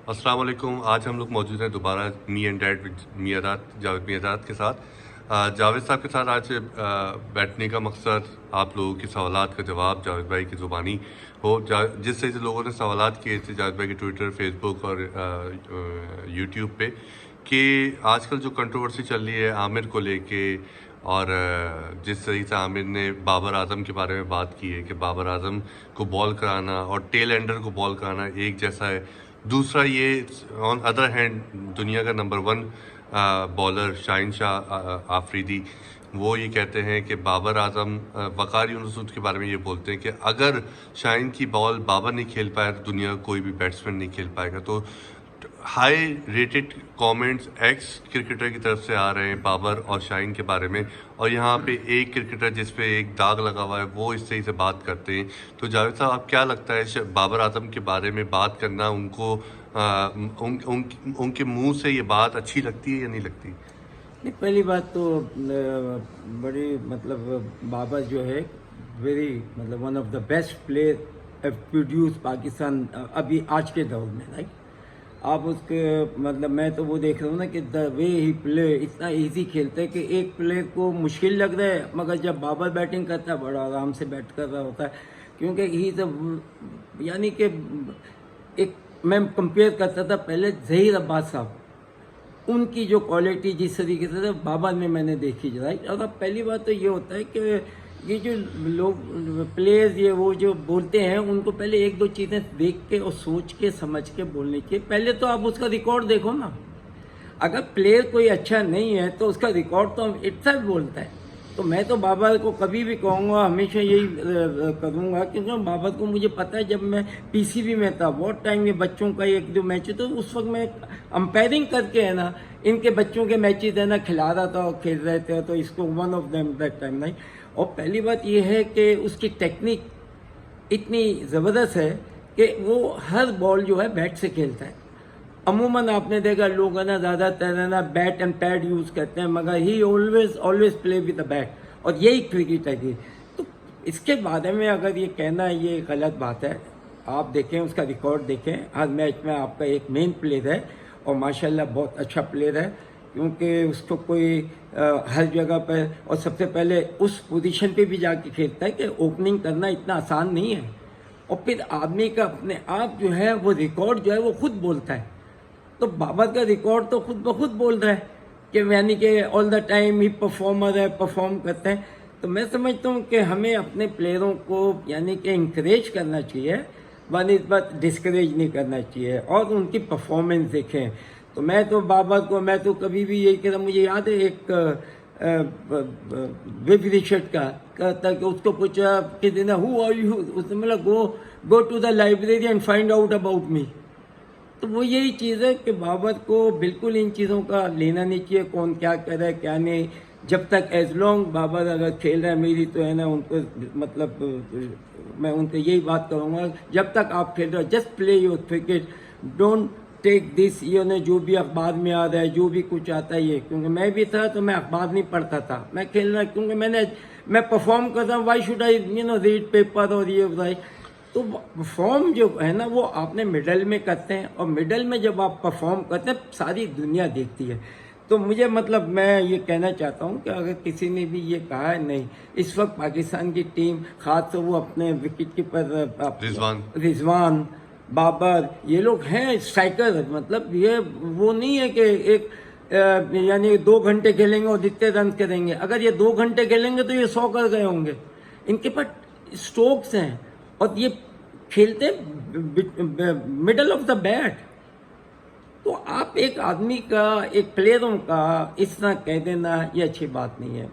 अस्सलाम वालेकुम। आज हम लोग मौजूद हैं दोबारा me and dad with Javed my dad के साथ। जावेद साहब के साथ आज बैठने का मकसद आप लोगों के सवालात का जवाब जावेद भाई की ज़ुबानी हो। जिस तरह से लोगों ने सवालात किए थे जावेद भाई के ट्विटर, फेसबुक और यूट्यूब पे कि आजकल जो कंट्रोवर्सी चल रही है आमिर को लेके, और जिस तरीके से आमिर ने बाबर आजम के बारे में बात की है कि बाबर आजम को बॉल कराना और टेल एंडर को बॉल कराना एक जैसा है। दूसरा ये ऑन अदर हैंड दुनिया का नंबर 1 बॉलर शाहिन शाह आफरीदी, वो ये कहते हैं कि बाबर आजम वक़ार यूनुस के बारे में ये बोलते हैं कि अगर शाहिन की बॉल बाबर नहीं खेल पाया तो दुनिया का कोई भी बैट्समैन नहीं खेल पाएगा। तो high rated comments x cricketer की तरफ से आ रहे हैं बाबर और शाहिन के बारे में, और यहाँ पे एक क्रिकेटर जिस पे एक दाग लगा हुआ है वो इस तरह से बात करते हैं। तो जावेद साहब, आप क्या लगता है बाबर आजम के बारे में बात करना उनको उनके मुंह से ये बात अच्छी लगती है या नहीं लगती? नहीं, पहली बात तो बड़ी मतलब बाबर जो है वेरी मतलब one of the best player produce Pakistan अभी आज के दौर में, राइट। आप उसके मतलब मैं तो वो देख रहा हूँ ना कि द वे ही प्ले इतना इजी खेलते हैं कि एक प्लेयर को मुश्किल लग रहा है, मगर जब बाबर बैटिंग करता है बड़ा आराम से बैट कर रहा होता है, क्योंकि ही यानी कि एक मैं कंपेयर करता था पहले ज़हीर अब्बास साहब, उनकी जो क्वालिटी जिस तरीके से बाबर में मैंने देखी, राइट। और अब पहली बात तो ये होता है कि ये जो लोग प्लेयर्स ये वो जो बोलते हैं उनको पहले एक दो चीज़ें देख के और सोच के समझ के बोलने चाहिए। पहले तो आप उसका रिकॉर्ड देखो ना, अगर प्लेयर कोई अच्छा नहीं है तो उसका रिकॉर्ड तो इट्सेल्फ बोलता है। तो मैं तो बाबर को कभी भी कहूँगा, हमेशा यही करूँगा, क्योंकि बाबर को मुझे पता है जब मैं पीसीबी में था बहुत टाइम, ये बच्चों का एक दो मैच तो उस वक्त मैं अंपायरिंग करके है ना इनके बच्चों के मैचेज है ना खिला रहा था और खेल रहे थे, तो इसको one of them that time नहीं। और पहली बात यह है कि उसकी टेक्निक इतनी ज़बरदस्त है कि वो हर बॉल जो है बैट से खेलता है। अमूमन आपने देखा लोग है ना ज़्यादातर है ना बैट एंड पैड यूज़ करते हैं, मगर ही always play with the bat, और यही क्रिकेट है। तो इसके बारे में अगर ये कहना ये गलत बात है। आप देखें उसका रिकॉर्ड देखें, हर मैच में आपका एक मेन प्लेयर है और माशाल्लाह बहुत अच्छा प्लेयर है, क्योंकि उसको कोई हर जगह पर और सबसे पहले उस पोजीशन पे भी जाके खेलता है कि ओपनिंग करना इतना आसान नहीं है। और फिर आदमी का अपने आप जो है वो रिकॉर्ड जो है वो खुद बोलता है। तो बाबर का रिकॉर्ड तो खुद ब खुद बोल रहा है कि यानी कि all the time he performer है, परफॉर्म करते हैं। तो मैं समझता हूँ कि हमें अपने प्लेयरों को यानी कि इंकरेज करना चाहिए, बनिस्बत डिस्करेज नहीं करना चाहिए, और उनकी परफॉर्मेंस देखें। तो मैं तो बाबर को मैं तो कभी भी यही कहता, मुझे याद है एक वेब रिचर्ड का कहता कि उसको पूछा कि दिन हु आर यू, उसने बोला go to the library and find out about me. तो वो यही चीज़ है कि बाबर को बिल्कुल इन चीज़ों का लेना नहीं चाहिए, कौन क्या कर रहा है क्या नहीं। जब तक एज लॉन्ग बाबर अगर खेल रहा है, मेरी तो है ना उनको मतलब मैं उनको यही बात करूँगा, जब तक आप खेल रहे हो just play your cricket, don't take this ये ने जो भी अखबार में आ रहा है जो भी कुछ आता है ये। क्योंकि मैं भी था तो मैं अखबार नहीं पढ़ता था, मैं खेलना, क्योंकि मैं परफॉर्म करता हूँ, why should I read paper और ये राइट। तो परफॉर्म जो है ना वो आपने मिडल में करते हैं, और मिडल में जब आप परफॉर्म करते हैं सारी दुनिया देखती है। तो मुझे मतलब मैं ये कहना चाहता हूँ कि अगर किसी ने भी ये कहा है, नहीं, इस वक्त पाकिस्तान की टीम खास तो वो अपने विकेट कीपर रिजवान, बाबर, ये लोग हैं स्ट्राइकर, मतलब ये वो नहीं है कि एक यानी 2 घंटे खेलेंगे और जितने रन करेंगे। अगर ये 2 घंटे खेलेंगे तो ये 100 कर गए होंगे। इनके पास स्ट्रोक्स हैं और ये खेलते मिडल ऑफ द बैट। तो आप एक आदमी का, एक प्लेयरों का इस तरह कह देना ये अच्छी बात नहीं है।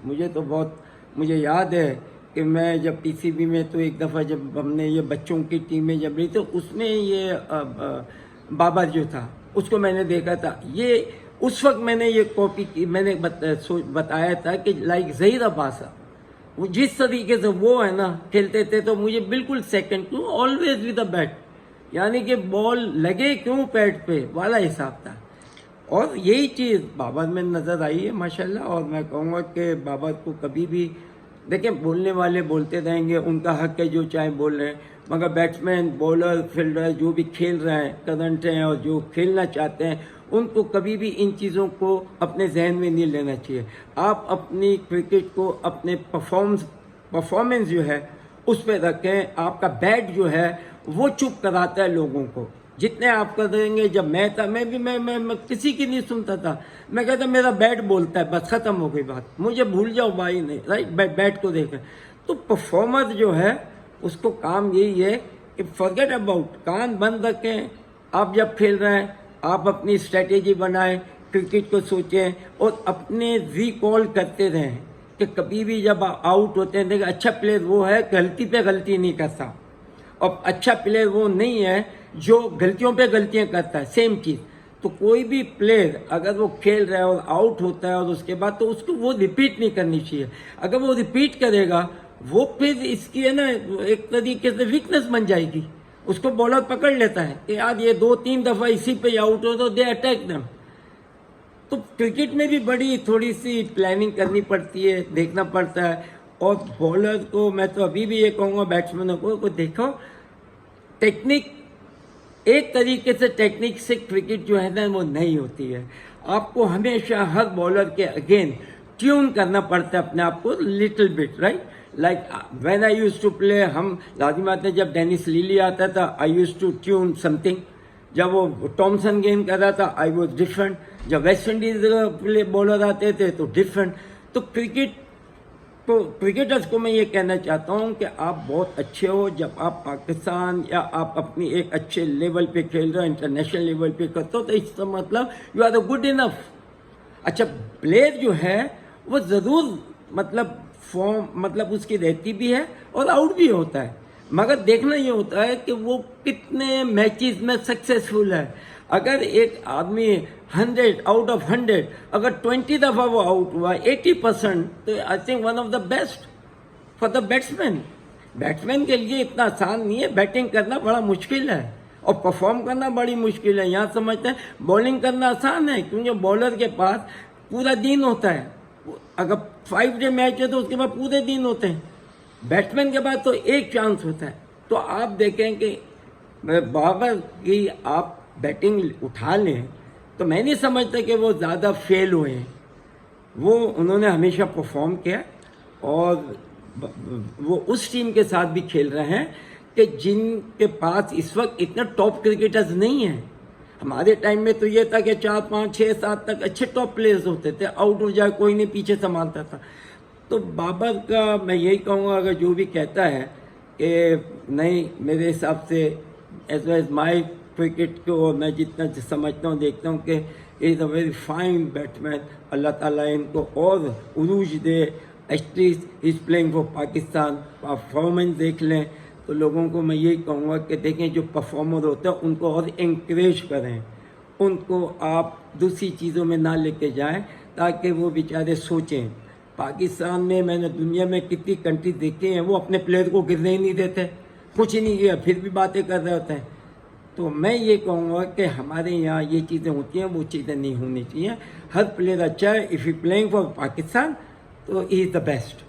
मुझे याद है कि मैं जब पीसीबी में तो एक दफ़ा जब हमने ये बच्चों की टीमें जब रही तो उसमें ये बाबर जो था उसको मैंने देखा था। ये उस वक्त मैंने ये कॉपी की, मैंने बताया था कि लाइक ज़हीर अब्बास, वो जिस तरीके से वो है ना खेलते थे तो मुझे बिल्कुल second to always with the bat, यानी कि बॉल लगे क्यों पैड पे वाला हिसाब था। और यही चीज़ बाबर में नज़र आई है माशाल्लाह। और मैं कहूँगा कि बाबर को कभी भी देखें, बोलने वाले बोलते रहेंगे, उनका हक है जो चाहे बोल रहे हैं, मगर बैट्समैन, बॉलर, फील्डर जो भी खेल रहे हैं, करंट हैं और जो खेलना चाहते हैं, उनको कभी भी इन चीज़ों को अपने जहन में नहीं लेना चाहिए। आप अपनी क्रिकेट को अपने परफॉर्मेंस जो है उस पर रखें। आपका बैट जो है वो चुप कराता है लोगों को। जितने आप कर देंगे, जब मैं था मैं किसी की नहीं सुनता था। मैं कहता मेरा बैट बोलता है, बस खत्म हो गई बात, मुझे भूल जाओ भाई, नहीं राइट, बैट को देखें। तो परफॉर्मर जो है उसको काम यही है कि फॉरगेट अबाउट, कान बंद रखें। आप जब खेल रहे हैं आप अपनी स्ट्रेटेजी बनाएं, क्रिकेट को सोचें और अपने रिकॉल करते रहें कि कभी भी जब आउट होते हैं, देखिए अच्छा प्लेयर वो है गलती पे गलती नहीं करता, और अच्छा प्लेयर वो नहीं है जो गलतियों पे गलतियां करता है, सेम चीज़। तो कोई भी प्लेयर अगर वो खेल रहा है और आउट होता है और उसके बाद, तो उसको वो रिपीट नहीं करनी चाहिए। अगर वो रिपीट करेगा वो फिर इसकी है ना एक तरीके से वीकनेस बन जाएगी। उसको बॉलर पकड़ लेता है कि यार ये 2-3 दफ़ा इसी पे आउट हो तो दे अटैक देम। तो क्रिकेट में भी बड़ी थोड़ी सी प्लानिंग करनी पड़ती है, देखना पड़ता है। और बॉलर को मैं तो अभी भी ये कहूँगा बैट्समैनों को देखो, टेक्निक एक तरीके से टेक्निक से क्रिकेट जो है ना वो नहीं होती है। आपको हमेशा हर बॉलर के अगेन ट्यून करना पड़ता है अपने आप को little bit, right. Like when I used to play, हम लाजिम आते हैं जब डेनिस लीली आता था, I used to tune something. जब वो टॉमसन गेम कर रहा था आई वॉज डिफरेंट। जब वेस्ट इंडीज प्ले बॉलर आते थे तो डिफरेंट। तो क्रिकेटर्स को मैं ये कहना चाहता हूँ कि आप बहुत अच्छे हो जब आप पाकिस्तान या आप अपनी एक अच्छे लेवल पे खेल रहे हो, इंटरनेशनल लेवल पे करते हो, तो इसका मतलब यू आर गुड इनफ। अच्छा प्लेयर जो है वो ज़रूर मतलब फॉर्म मतलब उसकी रहती भी है और आउट भी होता है, मगर देखना ये होता है कि वो कितने मैचेस में सक्सेसफुल है। अगर एक आदमी 100 आउट ऑफ 100 अगर 20 दफ़ा वो आउट हुआ 80%, तो I think one of the best for the batsman. Batsman के लिए इतना आसान नहीं है, बैटिंग करना बड़ा मुश्किल है और परफॉर्म करना बड़ी मुश्किल है। यहाँ समझते हैं बॉलिंग करना आसान है क्योंकि बॉलर के पास पूरा दिन होता है। अगर 5 डे मैच है तो उसके बाद पूरे दिन होते हैं। बैट्समैन के पास तो एक चांस होता है। तो आप देखें कि बाबर की आप बैटिंग उठा लें तो मैं नहीं समझता कि वो ज़्यादा फेल हुए हैं। वो उन्होंने हमेशा परफॉर्म किया और वो उस टीम के साथ भी खेल रहे हैं कि जिनके पास इस वक्त इतने टॉप क्रिकेटर्स नहीं हैं। हमारे टाइम में तो ये था कि 4, 5, 6, 7 तक अच्छे टॉप प्लेयर्स होते थे, आउट हो जाए कोई नहीं पीछे संभालता था। तो बाबर का मैं यही कहूँगा, अगर जो भी कहता है कि नहीं, मेरे हिसाब से as well as my cricket को मैं जितना समझता हूँ देखता हूँ कि is a very fine batsman. अल्लाह ताला इनको और उरूज दे। At least is playing for Pakistan. Performance देख लें तो लोगों को मैं यही कहूँगा कि देखें जो परफॉर्मर होते हैं उनको और इंकरेज करें, उनको आप दूसरी चीज़ों में ना लेके जाएं ताकि वो बेचारे सोचें। पाकिस्तान में मैंने दुनिया में कितनी कंट्री देखी हैं, वो अपने प्लेयर को गिरने ही नहीं देते, कुछ ही नहीं किया फिर भी बातें कर रहे होते हैं। तो मैं ये कहूँगा कि हमारे यहाँ ये चीज़ें होती हैं, वो चीज़ें नहीं होनी चाहिए। हर प्लेयर अच्छा है। If you playing for Pakistan तो ही इज़ द बेस्ट।